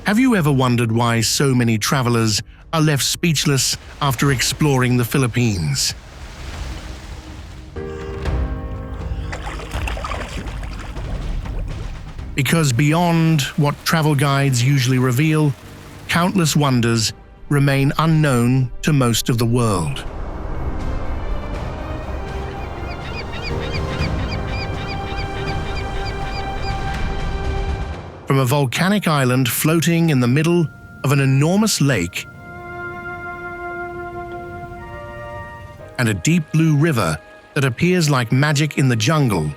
Have you ever wondered why so many travelers are left speechless after exploring the Philippines? Because beyond what travel guides usually reveal, countless wonders remain unknown to most of the world. From a volcanic island floating in the middle of an enormous lake and a deep blue river that appears like magic in the jungle,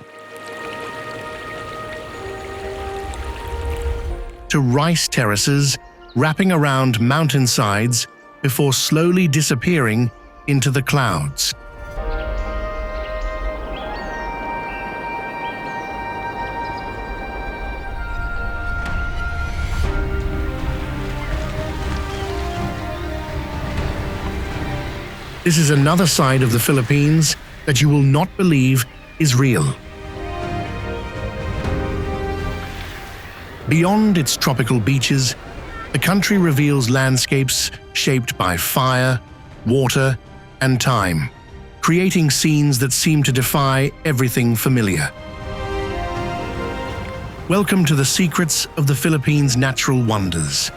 to rice terraces wrapping around mountainsides before slowly disappearing into the clouds. This is another side of the Philippines that you will not believe is real. Beyond its tropical beaches, the country reveals landscapes shaped by fire, water, and time, creating scenes that seem to defy everything familiar. Welcome to the secrets of the Philippines' natural wonders.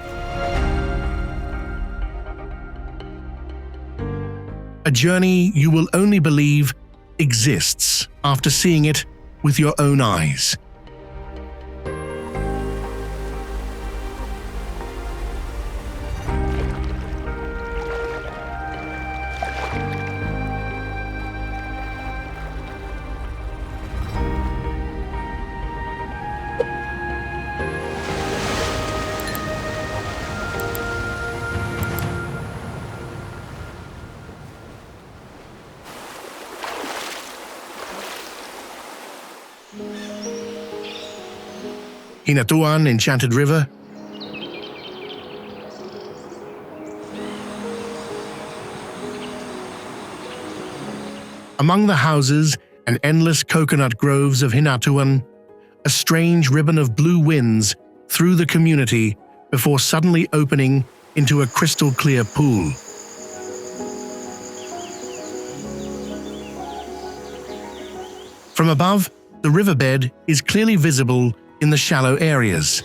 A journey you will only believe exists after seeing it with your own eyes. Hinatuan Enchanted River, among the houses and endless coconut groves of Hinatuan, a strange ribbon of blue winds through the community before suddenly opening into a crystal-clear pool. From above, the riverbed is clearly visible in the shallow areas.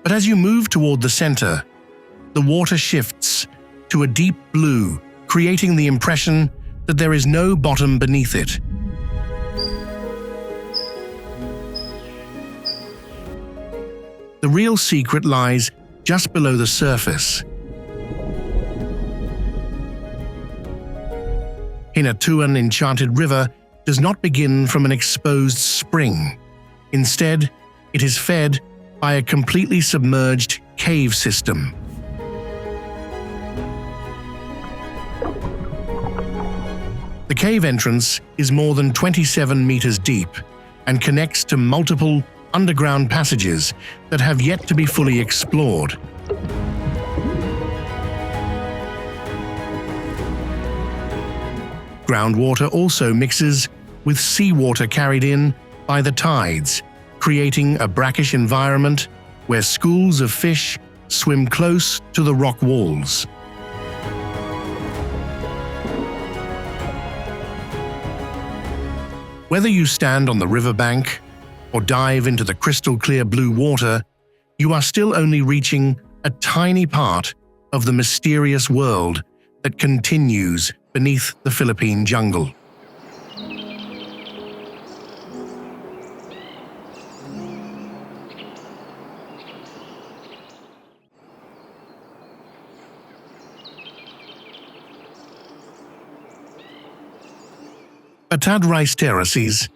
But as you move toward the center, the water shifts to a deep blue, creating the impression that there is no bottom beneath it. The real secret lies just below the surface. Hinatuan Enchanted River does not begin from an exposed spring. Instead, it is fed by a completely submerged cave system. The cave entrance is more than 27 meters deep and connects to multiple underground passages that have yet to be fully explored. Groundwater also mixes with seawater carried in by the tides, creating a brackish environment where schools of fish swim close to the rock walls. Whether you stand on the riverbank or dive into the crystal-clear blue water, you are still only reaching a tiny part of the mysterious world that continues beneath the Philippine jungle. Batad rice terraces.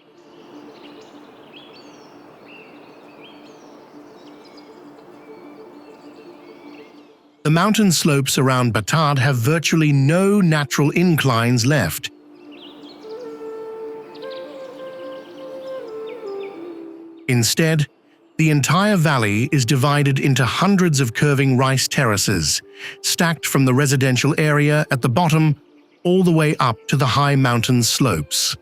The mountain slopes around Batad have virtually no natural inclines left. Instead, the entire valley is divided into hundreds of curving rice terraces, stacked from the residential area at the bottom all the way up to the high mountain slopes.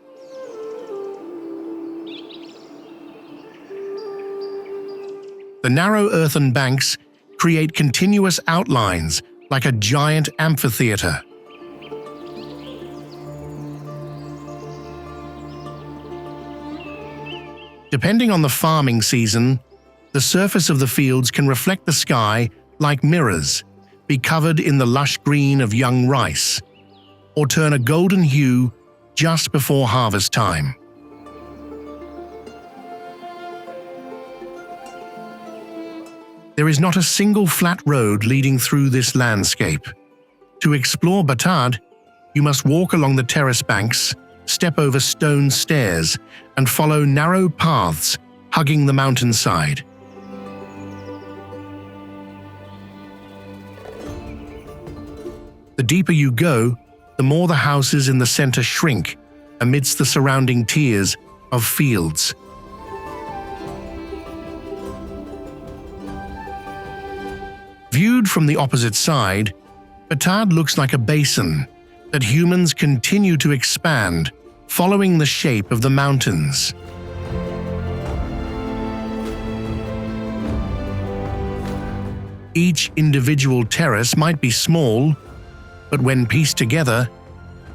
The narrow earthen banks create continuous outlines like a giant amphitheater. Depending on the farming season, the surface of the fields can reflect the sky like mirrors, be covered in the lush green of young rice, or turn a golden hue just before harvest time. There is not a single flat road leading through this landscape. To explore Batad, you must walk along the terrace banks, step over stone stairs, and follow narrow paths hugging the mountainside. The deeper you go, the more the houses in the center shrink amidst the surrounding tiers of fields. Viewed from the opposite side, Batad looks like a basin that humans continue to expand, following the shape of the mountains. Each individual terrace might be small, but when pieced together,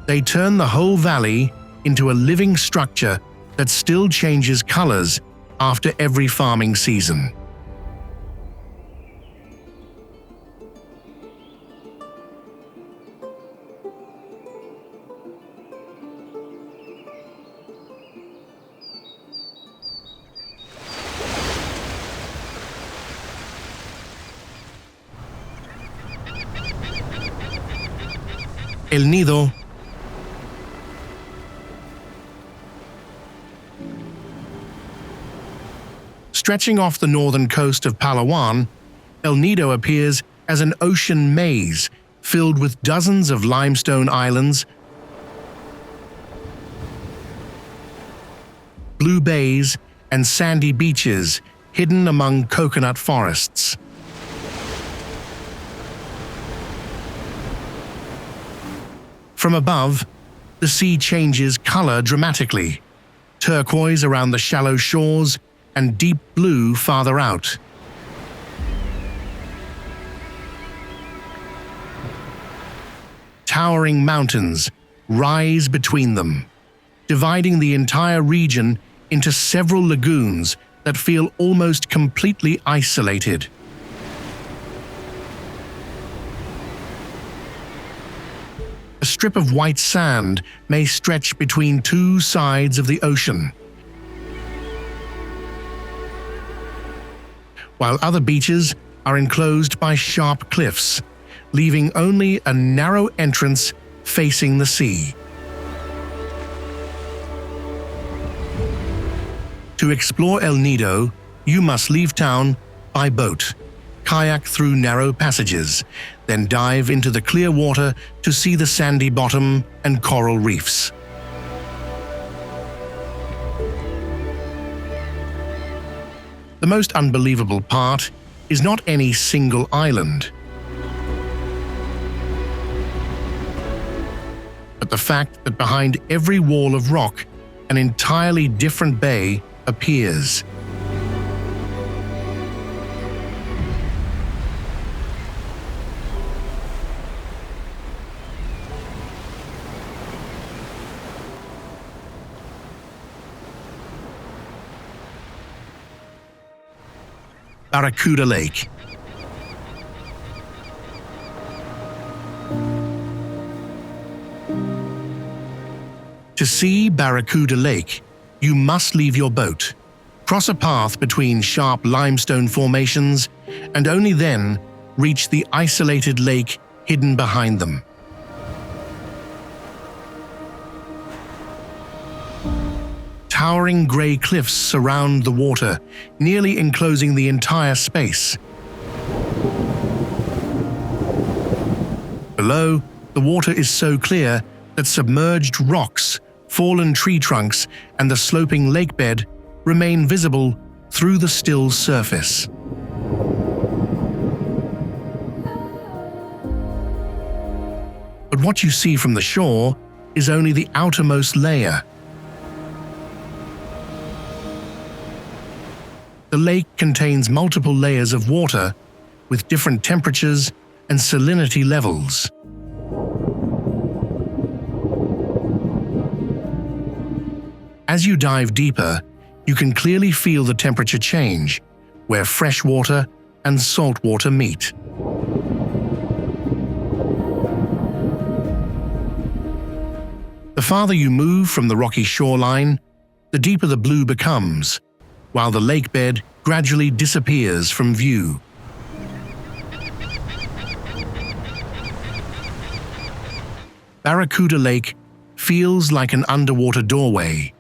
they turn the whole valley into a living structure that still changes colors after every farming season. El Nido. Stretching off the northern coast of Palawan, El Nido appears as an ocean maze filled with dozens of limestone islands, blue bays, and sandy beaches hidden among coconut forests. From above, the sea changes color dramatically, turquoise around the shallow shores and deep blue farther out. Towering mountains rise between them, dividing the entire region into several lagoons that feel almost completely isolated. A strip of white sand may stretch between two sides of the ocean, while other beaches are enclosed by sharp cliffs, leaving only a narrow entrance facing the sea. To explore El Nido, you must leave town by boat, kayak through narrow passages, then dive into the clear water to see the sandy bottom and coral reefs. The most unbelievable part is not any single island, but the fact that behind every wall of rock, an entirely different bay appears. Barracuda Lake. To see Barracuda Lake, you must leave your boat, cross a path between sharp limestone formations, and only then reach the isolated lake hidden behind them. Towering grey cliffs surround the water, nearly enclosing the entire space. Below, the water is so clear that submerged rocks, fallen tree trunks, and the sloping lake bed remain visible through the still surface. But what you see from the shore is only the outermost layer. The lake contains multiple layers of water with different temperatures and salinity levels. As you dive deeper, you can clearly feel the temperature change, where fresh water and salt water meet. The farther you move from the rocky shoreline, the deeper the blue becomes, while the lake bed gradually disappears from view. Barracuda Lake feels like an underwater doorway,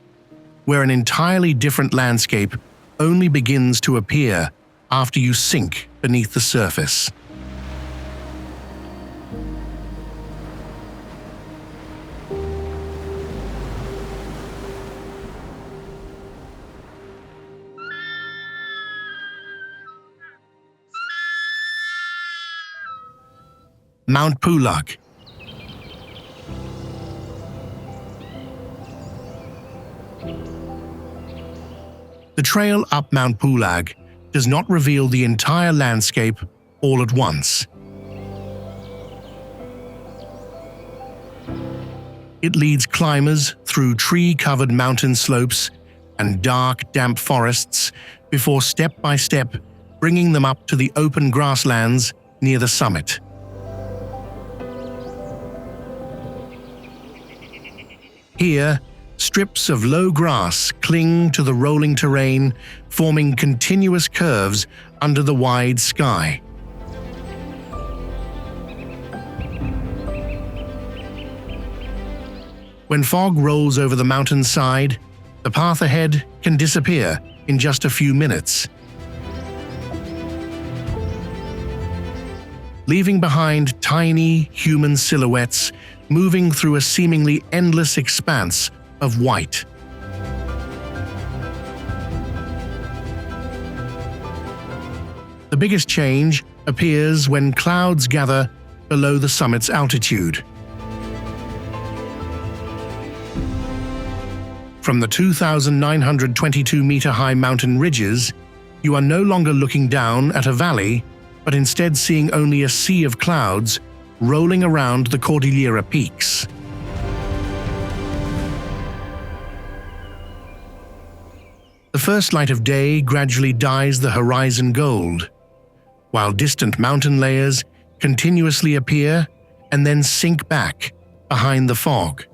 where an entirely different landscape only begins to appear after you sink beneath the surface. Mount Pulag. The trail up Mount Pulag does not reveal the entire landscape all at once. It leads climbers through tree-covered mountain slopes and dark, damp forests before step by step bringing them up to the open grasslands near the summit. Here, strips of low grass cling to the rolling terrain, forming continuous curves under the wide sky. When fog rolls over the mountainside, the path ahead can disappear in just a few minutes, leaving behind tiny human silhouettes moving through a seemingly endless expanse of white. The biggest change appears when clouds gather below the summit's altitude. From the 2,922-meter-high mountain ridges, you are no longer looking down at a valley, but instead seeing only a sea of clouds rolling around the Cordillera peaks. The first light of day gradually dyes the horizon gold, while distant mountain layers continuously appear and then sink back behind the fog.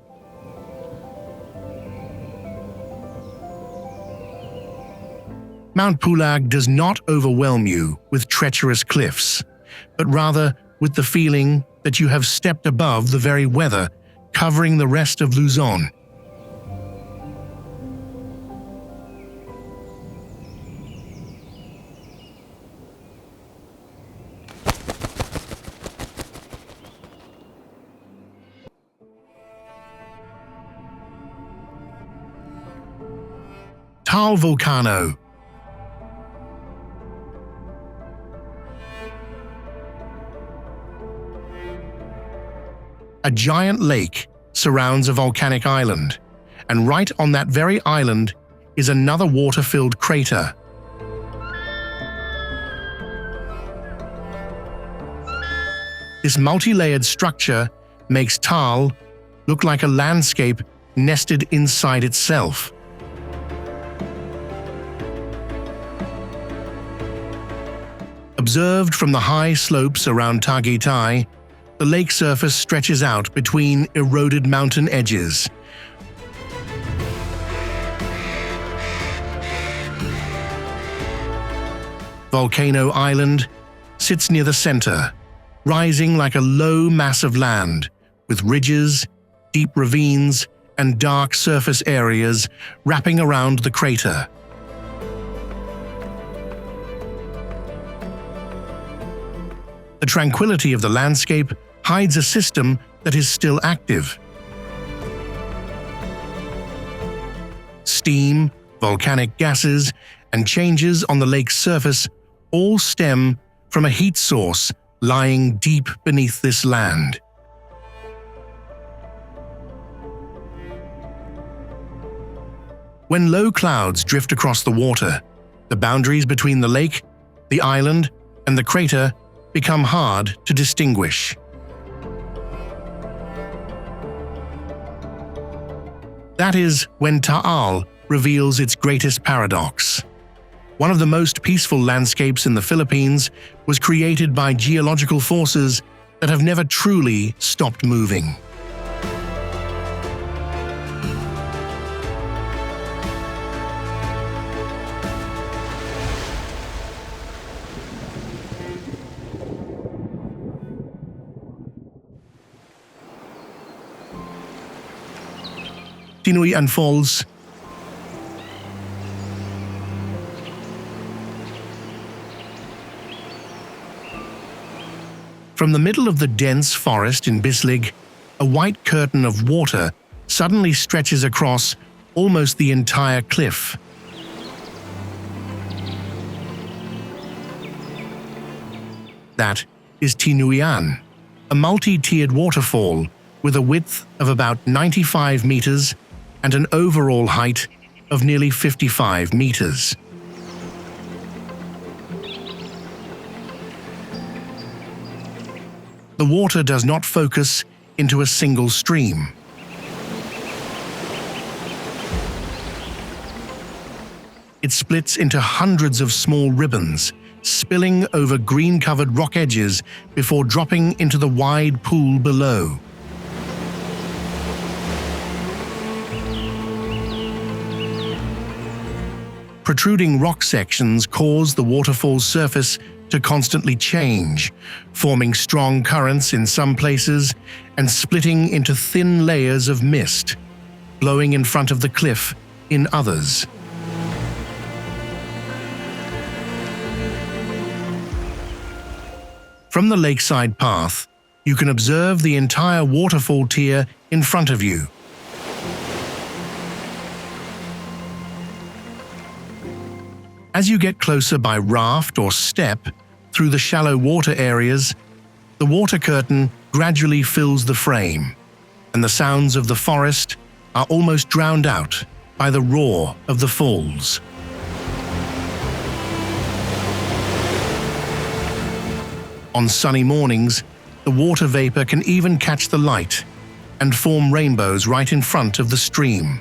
Mount Pulag does not overwhelm you with treacherous cliffs, but rather with the feeling that you have stepped above the very weather covering the rest of Luzon. Taal Volcano. A giant lake surrounds a volcanic island, and right on that very island is another water-filled crater. This multi-layered structure makes Taal look like a landscape nested inside itself. Observed from the high slopes around Tagaytay, the lake surface stretches out between eroded mountain edges. Volcano Island sits near the center, rising like a low mass of land, with ridges, deep ravines, and dark surface areas wrapping around the crater. The tranquility of the landscape hides a system that is still active. Steam, volcanic gases, and changes on the lake's surface all stem from a heat source lying deep beneath this land. When low clouds drift across the water, The boundaries between the lake, the island, and the crater become hard to distinguish. That is when Taal reveals its greatest paradox. One of the most peaceful landscapes in the Philippines was created by geological forces that have never truly stopped moving. Tinuian Falls. From the middle of the dense forest in Bislig, a white curtain of water suddenly stretches across almost the entire cliff. That is Tinuian, a multi-tiered waterfall with a width of about 95 meters and an overall height of nearly 55 meters. The water does not focus into a single stream. It splits into hundreds of small ribbons, spilling over green-covered rock edges before dropping into the wide pool below. Protruding rock sections cause the waterfall's surface to constantly change, forming strong currents in some places and splitting into thin layers of mist, blowing in front of the cliff in others. From the lakeside path, you can observe the entire waterfall tier in front of you. As you get closer by raft or step through the shallow water areas, the water curtain gradually fills the frame, and the sounds of the forest are almost drowned out by the roar of the falls. On sunny mornings, the water vapor can even catch the light and form rainbows right in front of the stream.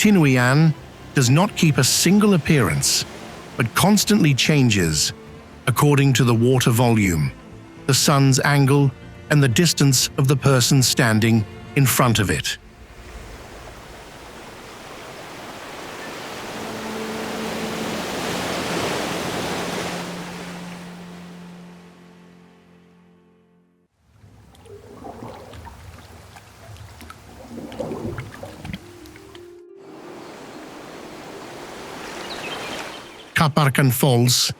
Tinuian does not keep a single appearance, but constantly changes according to the water volume, the sun's angle, and the distance of the person standing in front of it. Kaparkan Falls.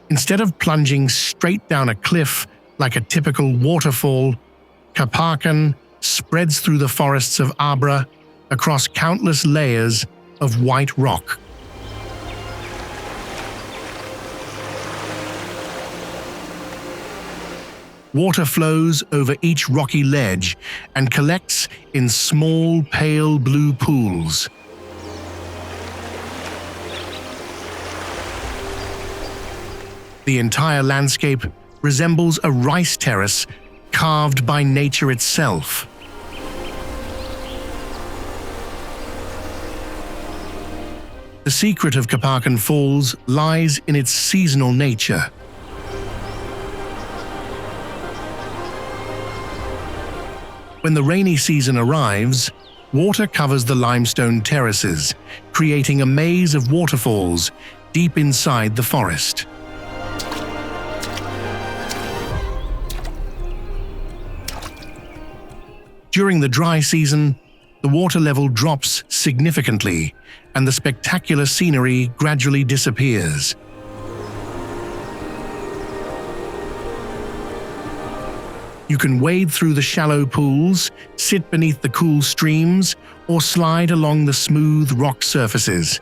Instead of plunging straight down a cliff like a typical waterfall, Kaparkan spreads through the forests of Abra across countless layers of white rock. Water flows over each rocky ledge and collects in small, pale blue pools. The entire landscape resembles a rice terrace carved by nature itself. The secret of Kaparkan Falls lies in its seasonal nature. When the rainy season arrives, water covers the limestone terraces, creating a maze of waterfalls deep inside the forest. During the dry season, the water level drops significantly, and the spectacular scenery gradually disappears. You can wade through the shallow pools, sit beneath the cool streams, or slide along the smooth rock surfaces.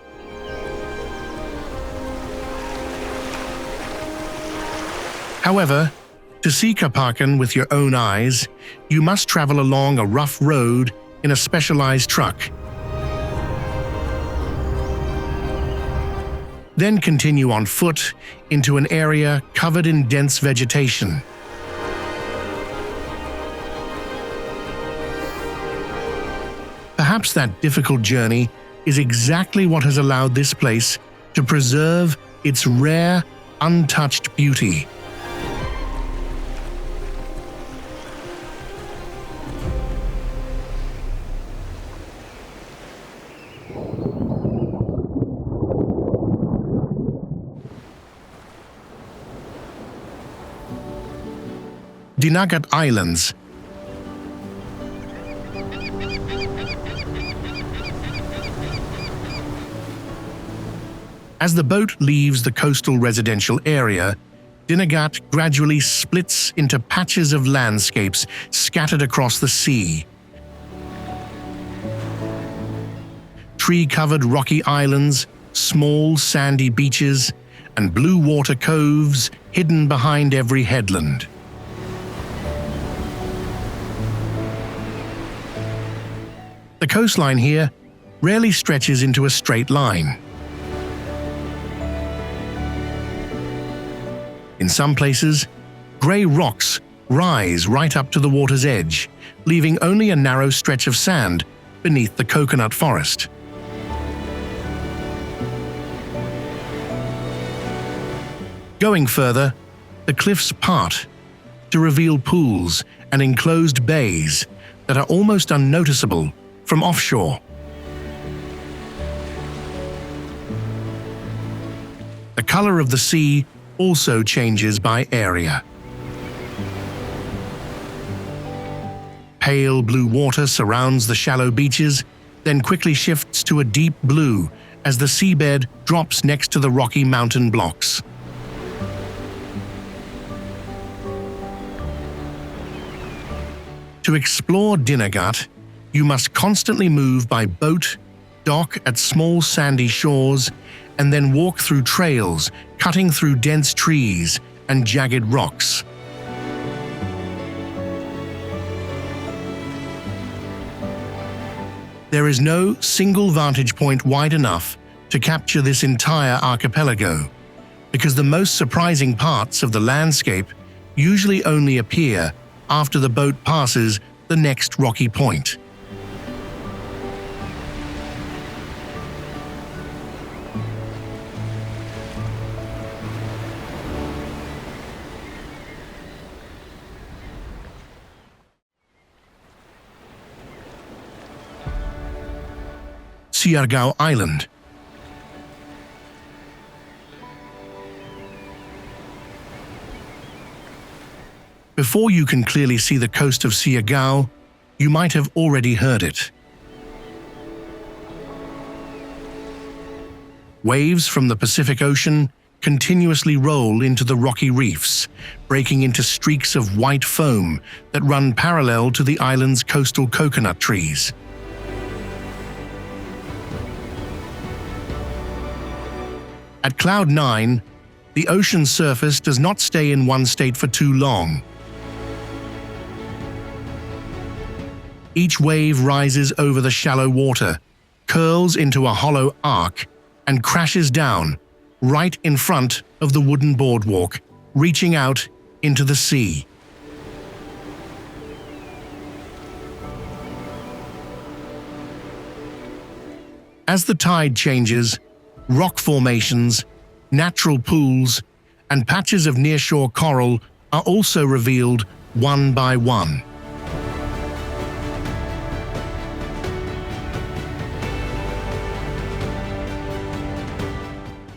However, to see Kapakan with your own eyes, you must travel along a rough road in a specialized truck. Then continue on foot into an area covered in dense vegetation. Perhaps that difficult journey is exactly what has allowed this place to preserve its rare, untouched beauty. Dinagat Islands. As the boat leaves the coastal residential area, Dinagat gradually splits into patches of landscapes scattered across the sea. Tree-covered rocky islands, small sandy beaches, and blue water coves hidden behind every headland. The coastline here rarely stretches into a straight line. In some places, grey rocks rise right up to the water's edge, leaving only a narrow stretch of sand beneath the coconut forest. Going further, the cliffs part to reveal pools and enclosed bays that are almost unnoticeable from offshore. The color of the sea also changes by area. Pale blue water surrounds the shallow beaches, then quickly shifts to a deep blue as the seabed drops next to the rocky mountain blocks. To explore Dinagat, you must constantly move by boat, dock at small sandy shores, and then walk through trails, cutting through dense trees and jagged rocks. There is no single vantage point wide enough to capture this entire archipelago, because the most surprising parts of the landscape usually only appear after the boat passes the next rocky point. Siargao Island. Before you can clearly see the coast of Siargao, you might have already heard it. Waves from the Pacific Ocean continuously roll into the rocky reefs, breaking into streaks of white foam that run parallel to the island's coastal coconut trees. At Cloud 9, the ocean surface does not stay in one state for too long. Each wave rises over the shallow water, curls into a hollow arc, and crashes down right in front of the wooden boardwalk, reaching out into the sea. As the tide changes, rock formations, natural pools, and patches of nearshore coral are also revealed one by one.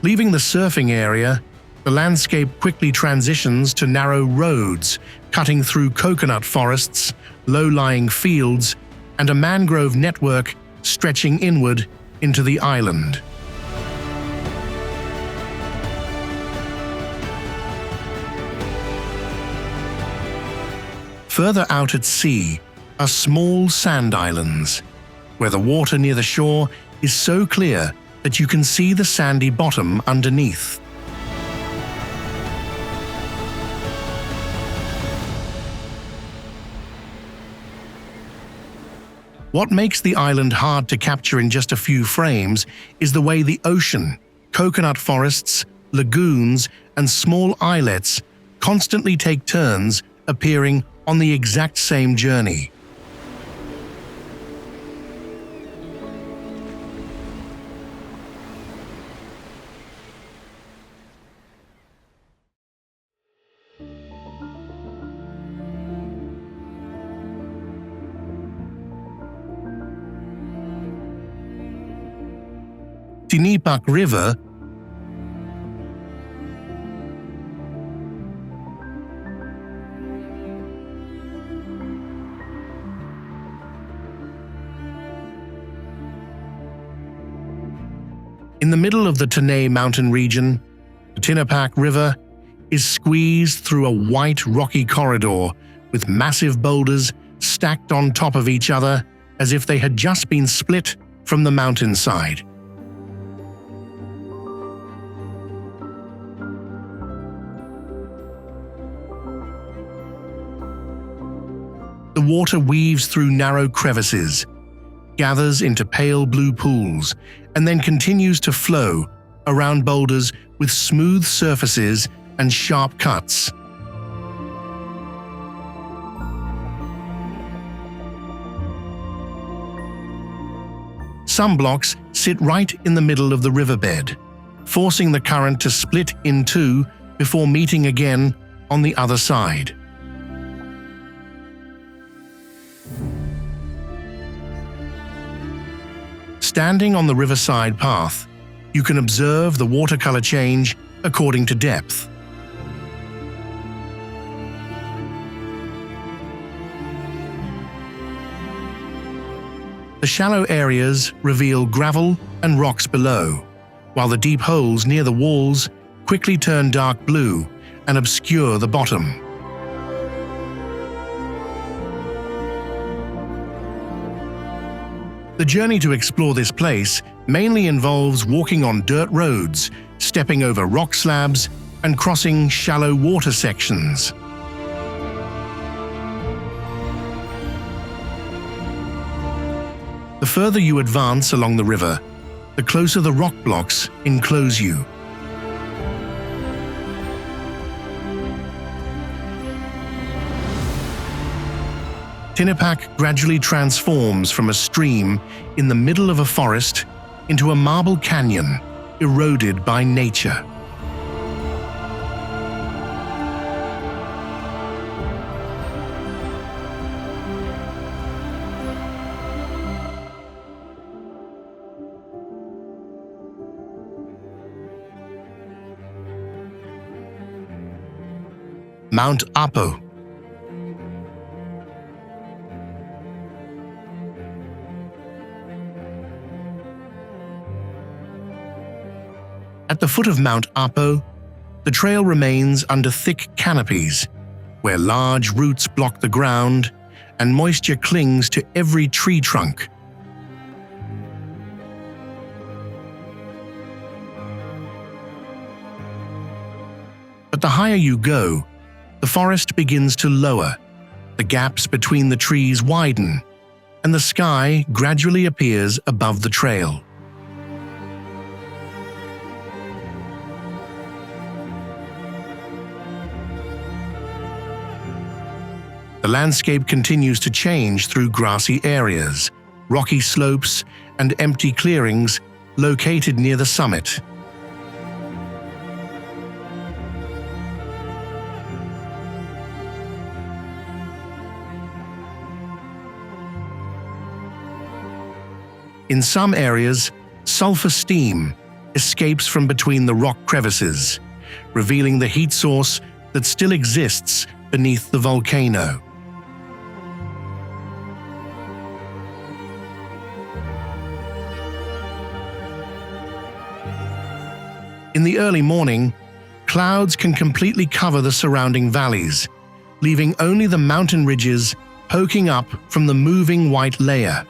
Leaving the surfing area, the landscape quickly transitions to narrow roads, cutting through coconut forests, low-lying fields, and a mangrove network stretching inward into the island. Further out at sea are small sand islands, where the water near the shore is so clear that you can see the sandy bottom underneath. What makes the island hard to capture in just a few frames is the way the ocean, coconut forests, lagoons, and small islets constantly take turns appearing on the exact same journey. Tinipak River in the middle of the Tanay mountain region, the Tinipak River is squeezed through a white rocky corridor with massive boulders stacked on top of each other as if they had just been split from the mountainside. The water weaves through narrow crevices, gathers into pale blue pools, and then continues to flow around boulders with smooth surfaces and sharp cuts. Some blocks sit right in the middle of the riverbed, forcing the current to split in two before meeting again on the other side. Standing on the riverside path, you can observe the watercolor change according to depth. The shallow areas reveal gravel and rocks below, while the deep holes near the walls quickly turn dark blue and obscure the bottom. The journey to explore this place mainly involves walking on dirt roads, stepping over rock slabs, and crossing shallow water sections. The further you advance along the river, the closer the rock blocks enclose you. Tinipak gradually transforms from a stream in the middle of a forest into a marble canyon eroded by nature. Mount Apo. At the foot of Mount Apo, the trail remains under thick canopies, where large roots block the ground and moisture clings to every tree trunk. But the higher you go, the forest begins to lower, the gaps between the trees widen, and the sky gradually appears above the trail. The landscape continues to change through grassy areas, rocky slopes, and empty clearings located near the summit. In some areas, sulfur steam escapes from between the rock crevices, revealing the heat source that still exists beneath the volcano. In the early morning, clouds can completely cover the surrounding valleys, leaving only the mountain ridges poking up from the moving white layer.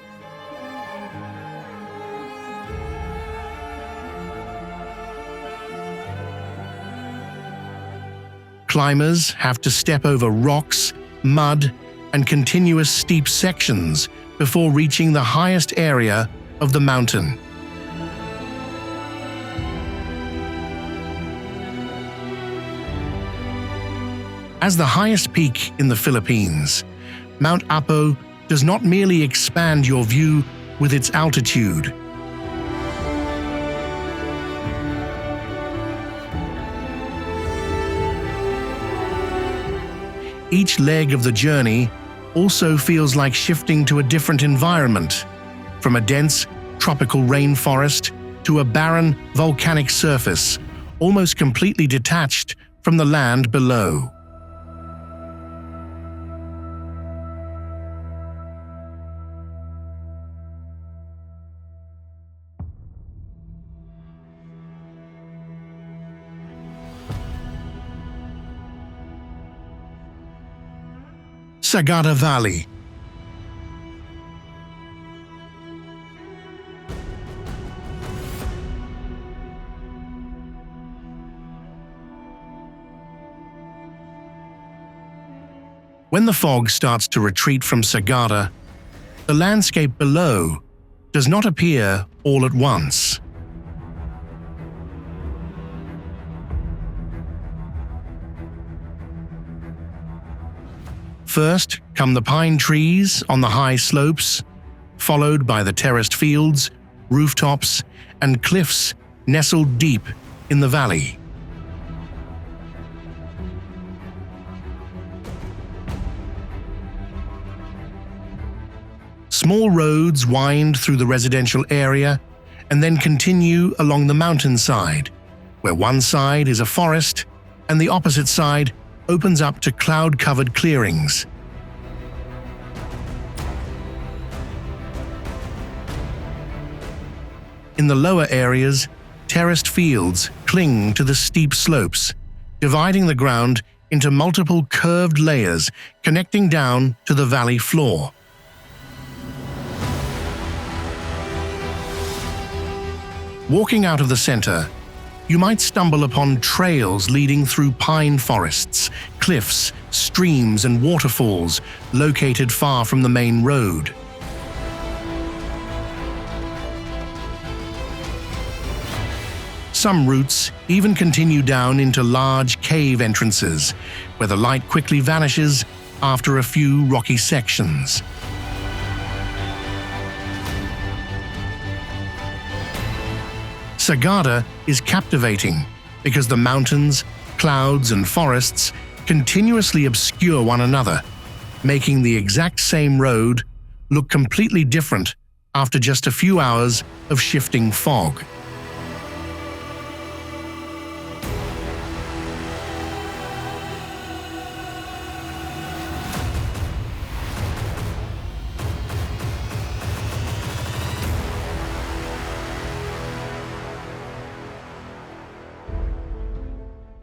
Climbers have to step over rocks, mud, and continuous steep sections before reaching the highest area of the mountain. As the highest peak in the Philippines, Mount Apo does not merely expand your view with its altitude. Each leg of the journey also feels like shifting to a different environment, from a dense tropical rainforest to a barren volcanic surface, almost completely detached from the land below. Sagada Valley. When the fog starts to retreat from Sagada, the landscape below does not appear all at once. First come the pine trees on the high slopes, followed by the terraced fields, rooftops, and cliffs nestled deep in the valley. Small roads wind through the residential area and then continue along the mountainside, where one side is a forest and the opposite side opens up to cloud-covered clearings. In the lower areas, terraced fields cling to the steep slopes, dividing the ground into multiple curved layers connecting down to the valley floor. Walking out of the center, you might stumble upon trails leading through pine forests, cliffs, streams, and waterfalls located far from the main road. Some routes even continue down into large cave entrances, where the light quickly vanishes after a few rocky sections. Sagada is captivating because the mountains, clouds, and forests continuously obscure one another, making the exact same road look completely different after just a few hours of shifting fog.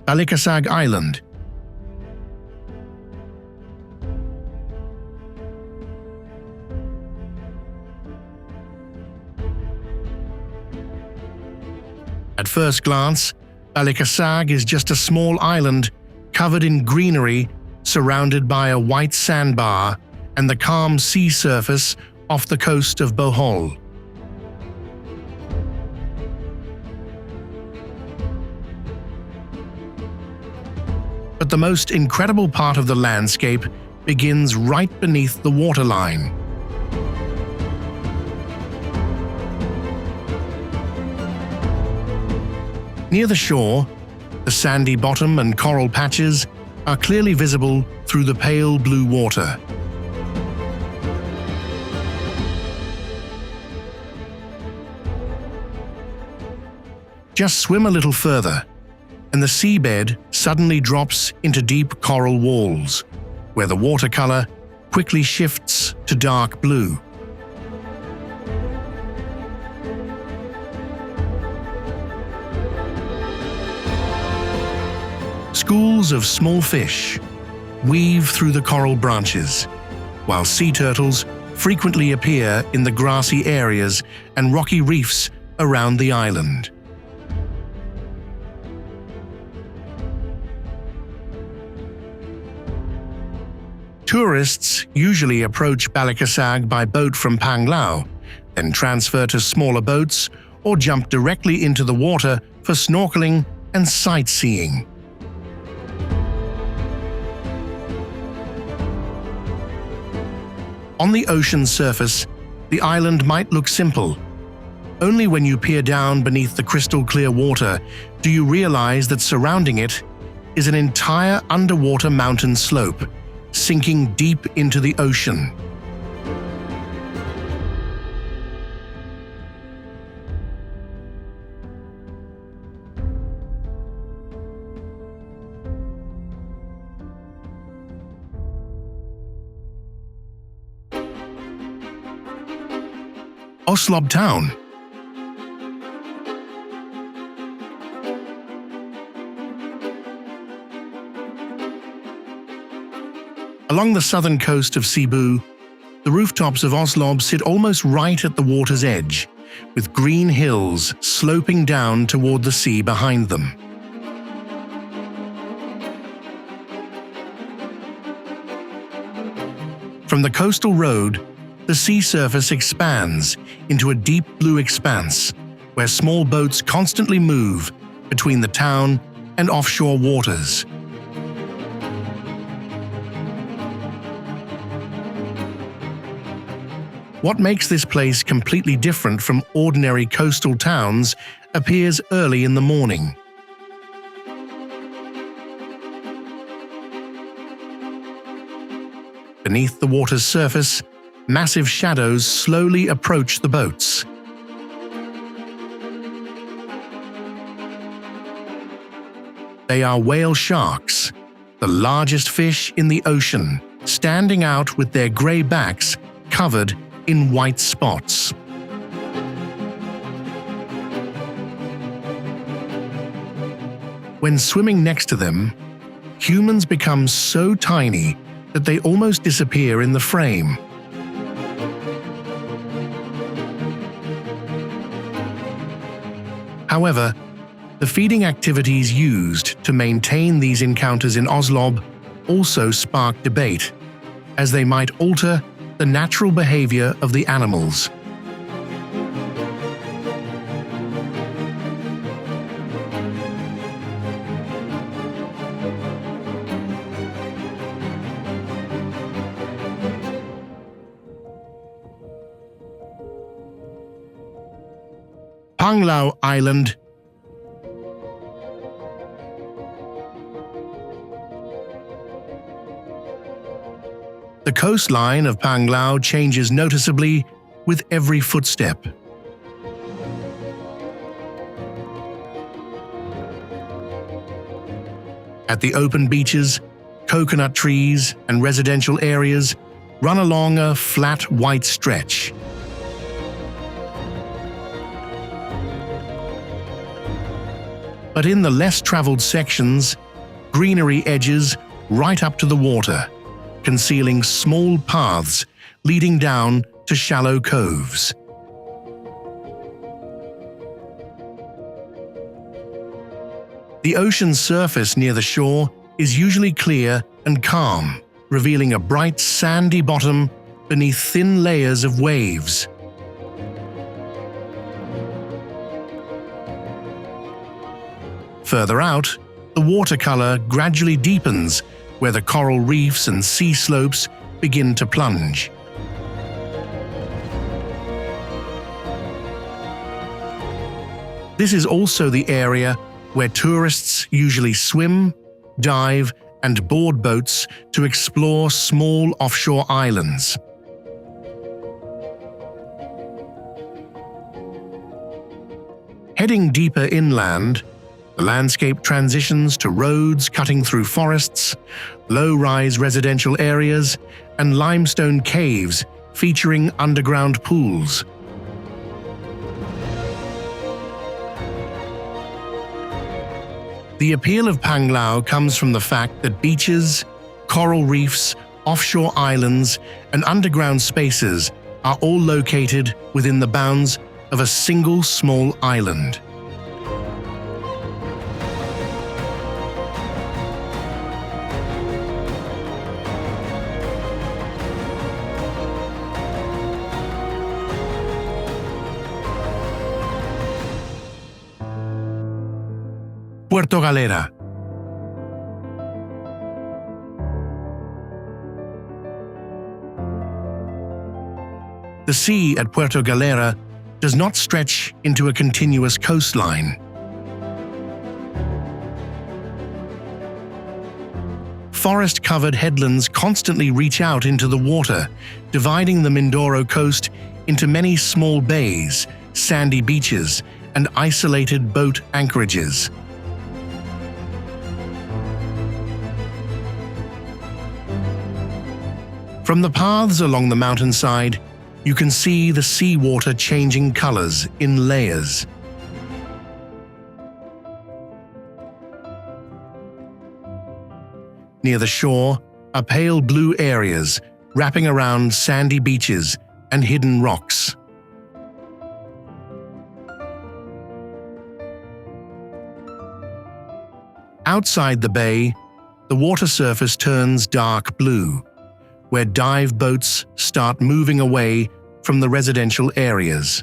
Balikasag Island. At first glance, Balikasag is just a small island covered in greenery, surrounded by a white sandbar and the calm sea surface off the coast of Bohol. But the most incredible part of the landscape begins right beneath the waterline. Near the shore, the sandy bottom and coral patches are clearly visible through the pale blue water. Just swim a little further, and the seabed suddenly drops into deep coral walls, where the watercolor quickly shifts to dark blue. Schools of small fish weave through the coral branches, while sea turtles frequently appear in the grassy areas and rocky reefs around the island. Tourists usually approach Balikasag by boat from Panglao, then transfer to smaller boats or jump directly into the water for snorkeling and sightseeing. On the ocean surface, the island might look simple. Only when you peer down beneath the crystal-clear water do you realize that surrounding it is an entire underwater mountain slope, sinking deep into the ocean. Oslob Town. Along the southern coast of Cebu, the rooftops of Oslob sit almost right at the water's edge, with green hills sloping down toward the sea behind them. From the coastal road, the sea surface expands into a deep blue expanse, where small boats constantly move between the town and offshore waters. What makes this place completely different from ordinary coastal towns appears early in the morning. Beneath the water's surface, massive shadows slowly approach the boats. They are whale sharks, the largest fish in the ocean, standing out with their grey backs covered in white spots. When swimming next to them, humans become so tiny that they almost disappear in the frame. However, the feeding activities used to maintain these encounters in Oslob also spark debate, as they might alter the natural behavior of the animals. Panglao Island. The coastline of Panglao changes noticeably with every footstep. At the open beaches, coconut trees and residential areas run along a flat white stretch. But in the less traveled sections, greenery edges right up to the water, concealing small paths leading down to shallow coves. The ocean surface near the shore is usually clear and calm, revealing a bright sandy bottom beneath thin layers of waves. Further out, the watercolor gradually deepens where the coral reefs and sea slopes begin to plunge. This is also the area where tourists usually swim, dive, and board boats to explore small offshore islands. Heading deeper inland, the landscape transitions to roads cutting through forests, low-rise residential areas, and limestone caves featuring underground pools. The appeal of Panglao comes from the fact that beaches, coral reefs, offshore islands, and underground spaces are all located within the bounds of a single small island. Puerto Galera. The sea at Puerto Galera does not stretch into a continuous coastline. Forest-covered headlands constantly reach out into the water, dividing the Mindoro coast into many small bays, sandy beaches, and isolated boat anchorages. From the paths along the mountainside, you can see the seawater changing colors in layers. Near the shore are pale blue areas wrapping around sandy beaches and hidden rocks. Outside the bay, the water surface turns dark blue, where dive boats start moving away from the residential areas.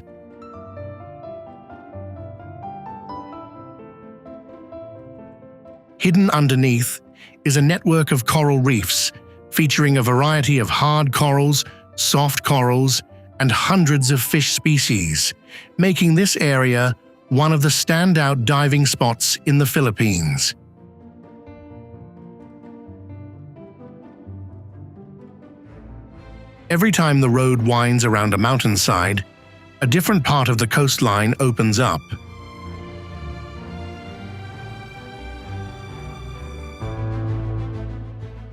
Hidden underneath is a network of coral reefs featuring a variety of hard corals, soft corals, and hundreds of fish species, making this area one of the standout diving spots in the Philippines. Every time the road winds around a mountainside, a different part of the coastline opens up.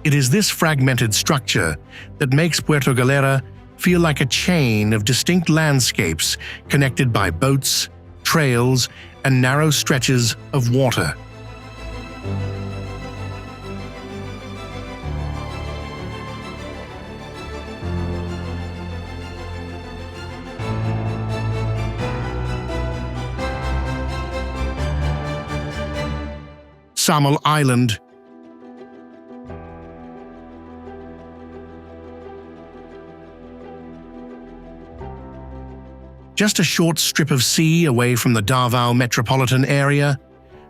It is this fragmented structure that makes Puerto Galera feel like a chain of distinct landscapes connected by boats, trails, and narrow stretches of water. Samal Island. Just a short strip of sea away from the Davao metropolitan area,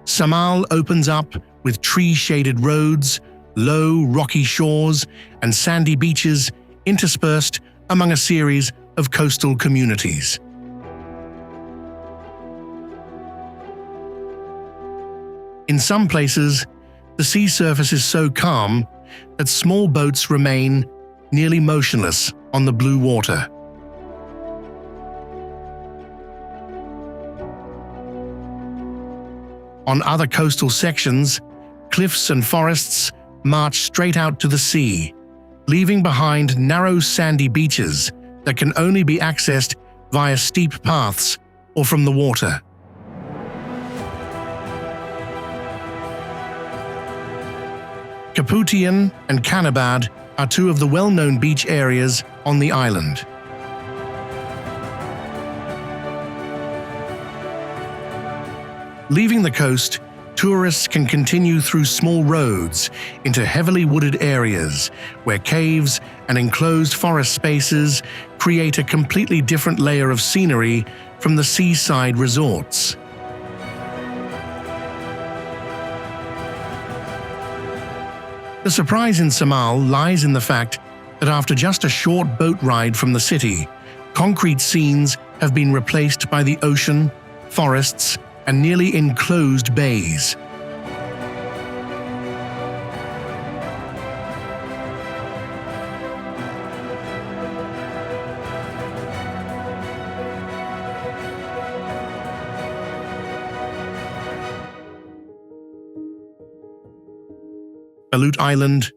Samal opens up with tree-shaded roads, low, rocky shores, and sandy beaches interspersed among a series of coastal communities. In some places, the sea surface is so calm that small boats remain nearly motionless on the blue water. On other coastal sections, cliffs and forests march straight out to the sea, leaving behind narrow sandy beaches that can only be accessed via steep paths or from the water. Kaputian and Canabad are two of the well-known beach areas on the island. Leaving the coast, tourists can continue through small roads into heavily wooded areas where caves and enclosed forest spaces create a completely different layer of scenery from the seaside resorts. The surprise in Samal lies in the fact that after just a short boat ride from the city, concrete scenes have been replaced by the ocean, forests, and nearly enclosed bays. Balut Island.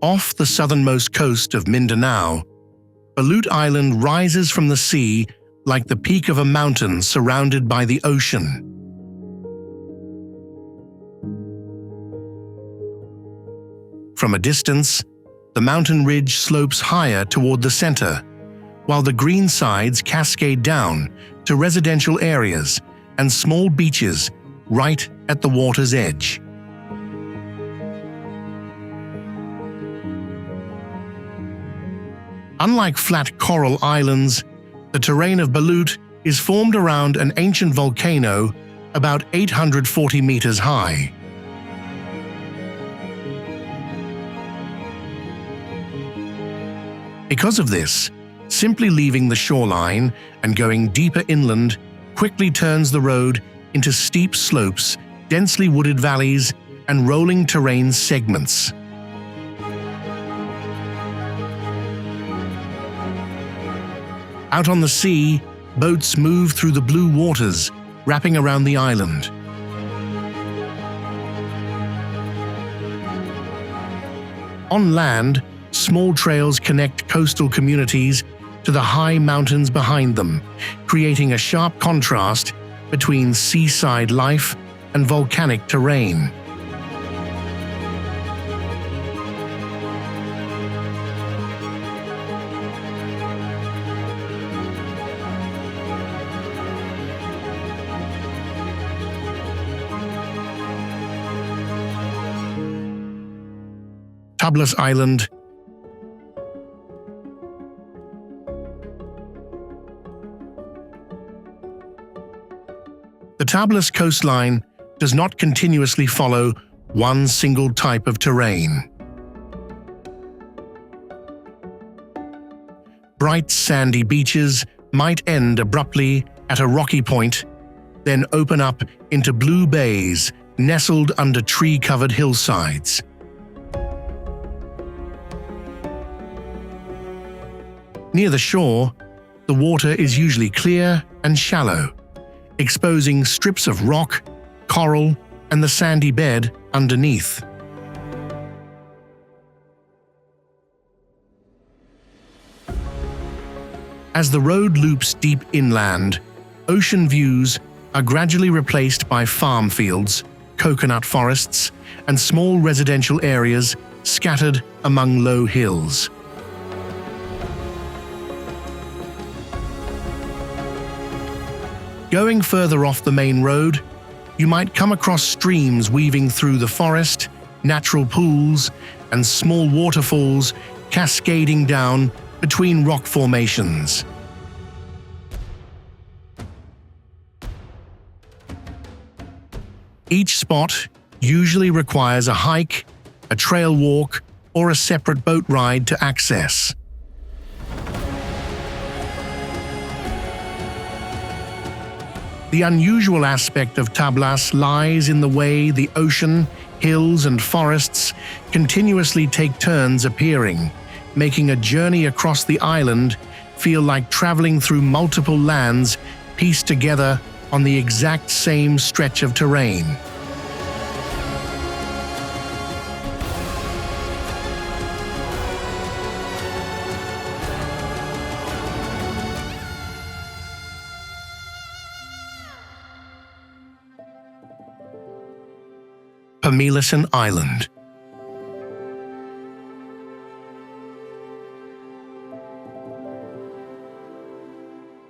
Off the southernmost coast of Mindanao, Balut Island rises from the sea like the peak of a mountain surrounded by the ocean. From a distance, the mountain ridge slopes higher toward the center, while the green sides cascade down to residential areas and small beaches right at the water's edge. Unlike flat coral islands, the terrain of Balut is formed around an ancient volcano about 840 meters high. Because of this, simply leaving the shoreline and going deeper inland quickly turns the road into steep slopes, densely wooded valleys, and rolling terrain segments. Out on the sea, boats move through the blue waters, wrapping around the island. On land, small trails connect coastal communities to the high mountains behind them, creating a sharp contrast between seaside life and volcanic terrain. Tablas Island. The Tablas coastline does not continuously follow one single type of terrain. Bright sandy beaches might end abruptly at a rocky point, then open up into blue bays nestled under tree-covered hillsides. Near the shore, the water is usually clear and shallow, exposing strips of rock, coral, and the sandy bed underneath. As the road loops deep inland, ocean views are gradually replaced by farm fields, coconut forests, and small residential areas scattered among low hills. Going further off the main road, you might come across streams weaving through the forest, natural pools, and small waterfalls cascading down between rock formations. Each spot usually requires a hike, a trail walk, or a separate boat ride to access. The unusual aspect of Tablas lies in the way the ocean, hills, and forests continuously take turns appearing, making a journey across the island feel like traveling through multiple lands pieced together on the exact same stretch of terrain. Pamelasan Island.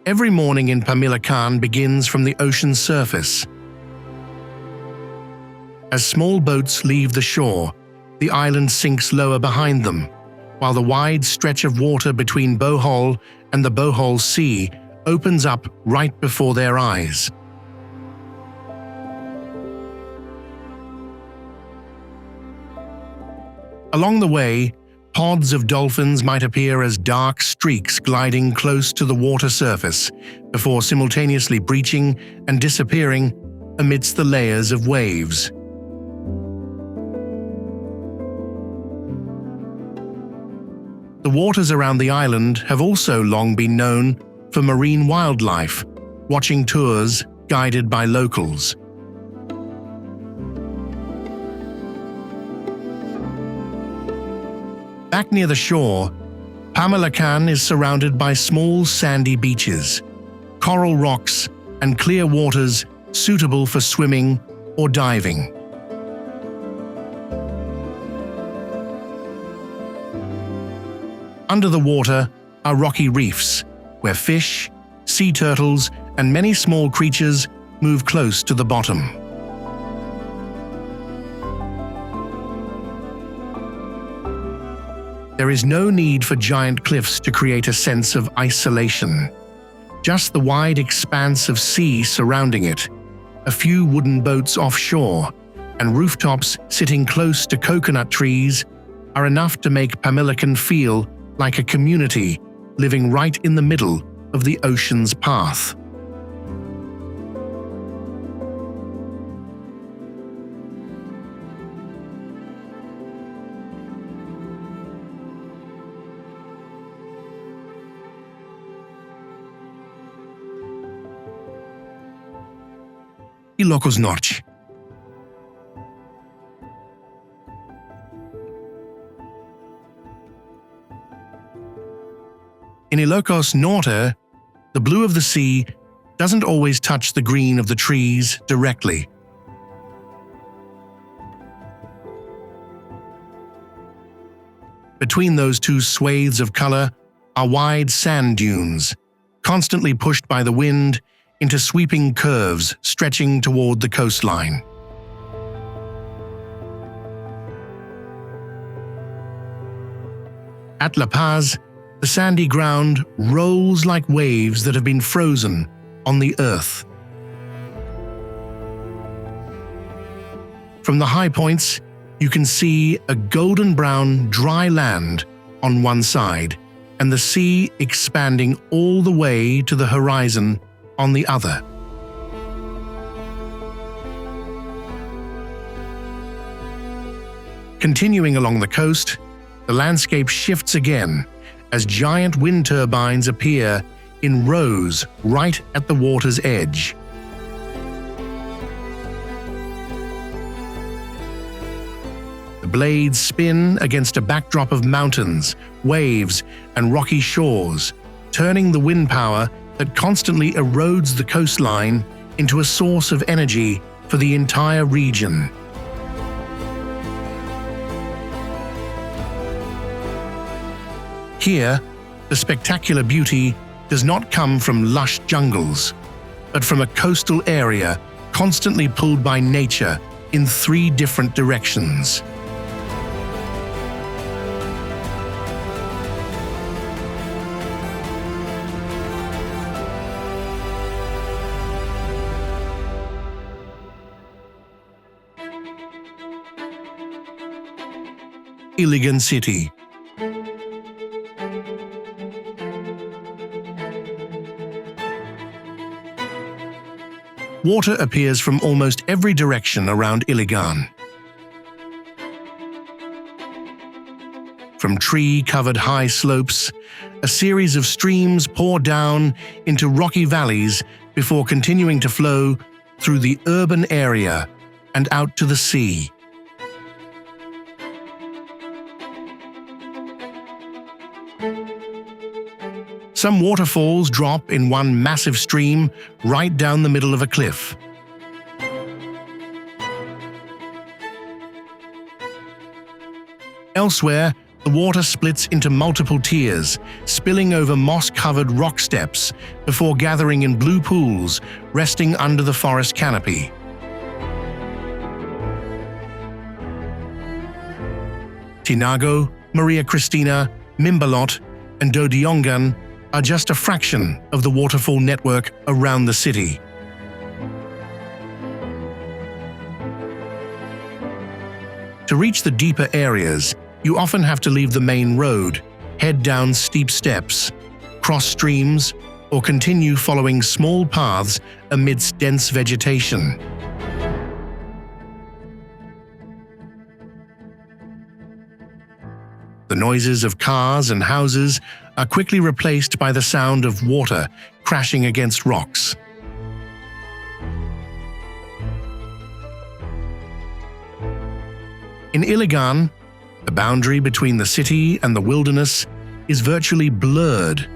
Every morning in Pamelasan begins from the ocean's surface. As small boats leave the shore, the island sinks lower behind them, while the wide stretch of water between Bohol and the Bohol Sea opens up right before their eyes. Along the way, pods of dolphins might appear as dark streaks gliding close to the water surface before simultaneously breaching and disappearing amidst the layers of waves. The waters around the island have also long been known for marine wildlife, watching tours guided by locals. Back near the shore, Pamelasan is surrounded by small sandy beaches, coral rocks, and clear waters suitable for swimming or diving. Under the water are rocky reefs, where fish, sea turtles, and many small creatures move close to the bottom. There is no need for giant cliffs to create a sense of isolation. Just the wide expanse of sea surrounding it, a few wooden boats offshore, and rooftops sitting close to coconut trees are enough to make Pamilican feel like a community living right in the middle of the ocean's path. Ilocos Norte. In Ilocos Norte, the blue of the sea doesn't always touch the green of the trees directly. Between those two swathes of color are wide sand dunes, constantly pushed by the wind into sweeping curves stretching toward the coastline. At La Paz, the sandy ground rolls like waves that have been frozen on the earth. From the high points, you can see a golden-brown dry land on one side and the sea expanding all the way to the horizon on the other. Continuing along the coast, the landscape shifts again as giant wind turbines appear in rows right at the water's edge. The blades spin against a backdrop of mountains, waves, and rocky shores, turning the wind power that constantly erodes the coastline into a source of energy for the entire region. Here, the spectacular beauty does not come from lush jungles, but from a coastal area constantly pulled by nature in 3 different directions. Iligan City. Water appears from almost every direction around Iligan. From tree-covered high slopes, a series of streams pour down into rocky valleys before continuing to flow through the urban area and out to the sea. Some waterfalls drop in one massive stream right down the middle of a cliff. Elsewhere, the water splits into multiple tiers, spilling over moss-covered rock steps before gathering in blue pools resting under the forest canopy. Tinago, Maria Cristina, Mimbalot, and Dodiongan are just a fraction of the waterfall network around the city. To reach the deeper areas, you often have to leave the main road, head down steep steps, cross streams, or continue following small paths amidst dense vegetation. The noises of cars and houses are quickly replaced by the sound of water crashing against rocks. In Iligan, the boundary between the city and the wilderness is virtually blurred.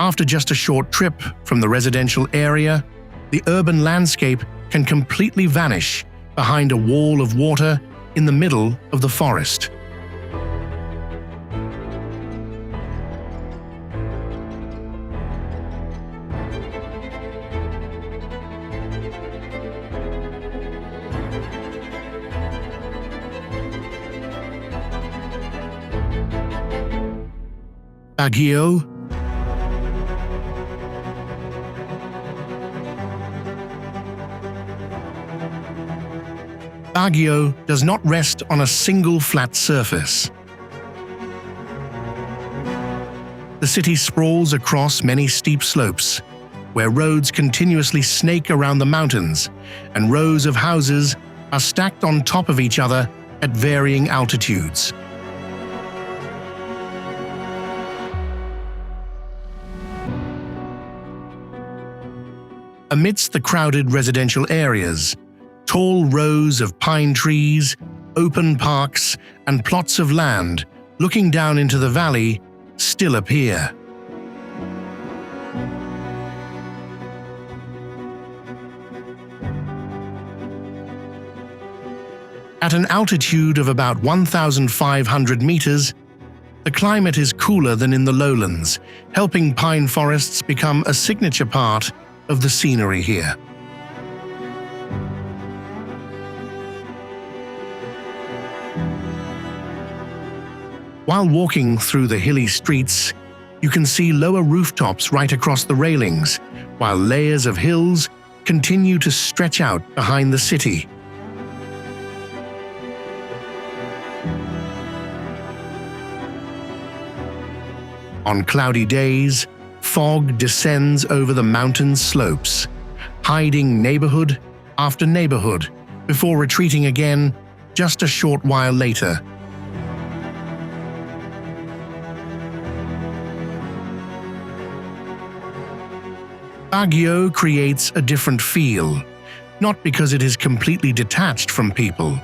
After just a short trip from the residential area, the urban landscape can completely vanish behind a wall of water in the middle of the forest. Baguio, Baguio does not rest on a single flat surface. The city sprawls across many steep slopes, where roads continuously snake around the mountains, and rows of houses are stacked on top of each other at varying altitudes. Amidst the crowded residential areas, tall rows of pine trees, open parks, and plots of land looking down into the valley still appear. At an altitude of about 1,500 meters, the climate is cooler than in the lowlands, helping pine forests become a signature part of the scenery here. While walking through the hilly streets, you can see lower rooftops right across the railings, while layers of hills continue to stretch out behind the city. On cloudy days, fog descends over the mountain slopes, hiding neighborhood after neighborhood before retreating again just a short while later. Baguio creates a different feel, not because it is completely detached from people.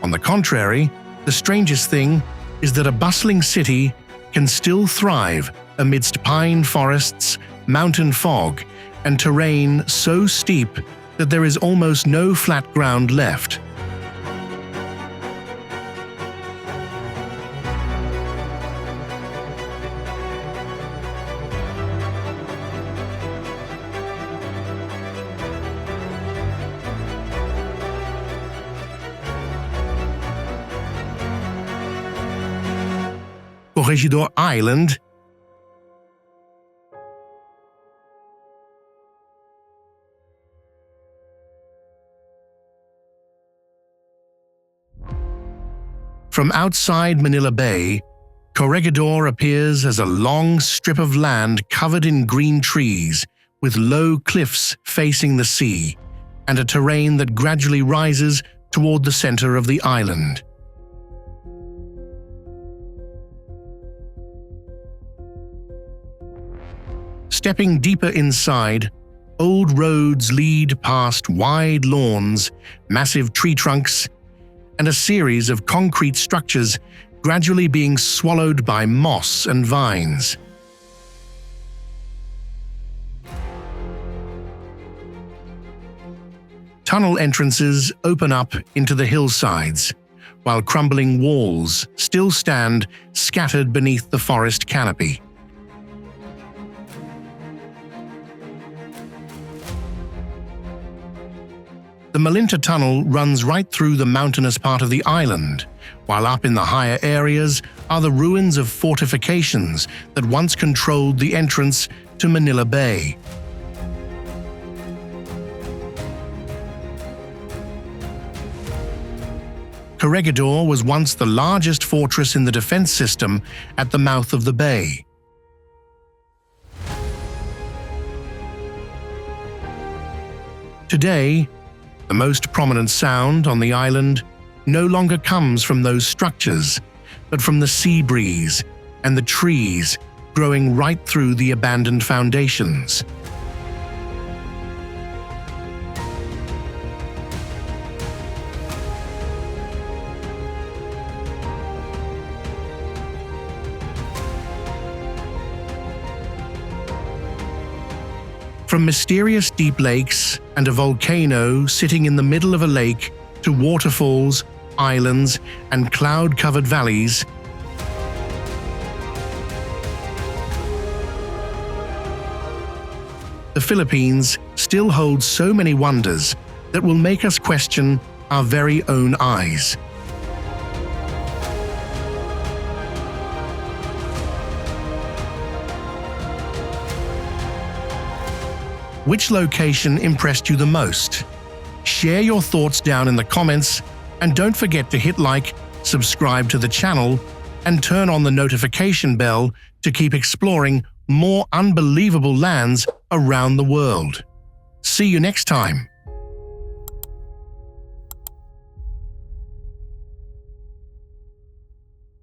On the contrary, the strangest thing is that a bustling city can still thrive amidst pine forests, mountain fog, and terrain so steep that there is almost no flat ground left. Corregidor Island, from outside Manila Bay, Corregidor appears as a long strip of land covered in green trees, with low cliffs facing the sea, and a terrain that gradually rises toward the center of the island. Stepping deeper inside, old roads lead past wide lawns, massive tree trunks, and a series of concrete structures gradually being swallowed by moss and vines. Tunnel entrances open up into the hillsides, while crumbling walls still stand scattered beneath the forest canopy. The Malinta Tunnel runs right through the mountainous part of the island, while up in the higher areas are the ruins of fortifications that once controlled the entrance to Manila Bay. Corregidor was once the largest fortress in the defense system at the mouth of the bay. Today, the most prominent sound on the island no longer comes from those structures, but from the sea breeze and the trees growing right through the abandoned foundations. From mysterious deep lakes and a volcano sitting in the middle of a lake to waterfalls, islands, and cloud-covered valleys, the Philippines still holds so many wonders that will make us question our very own eyes. Which location impressed you the most? Share your thoughts down in the comments, and don't forget to hit like, subscribe to the channel, and turn on the notification bell to keep exploring more unbelievable lands around the world. See you next time.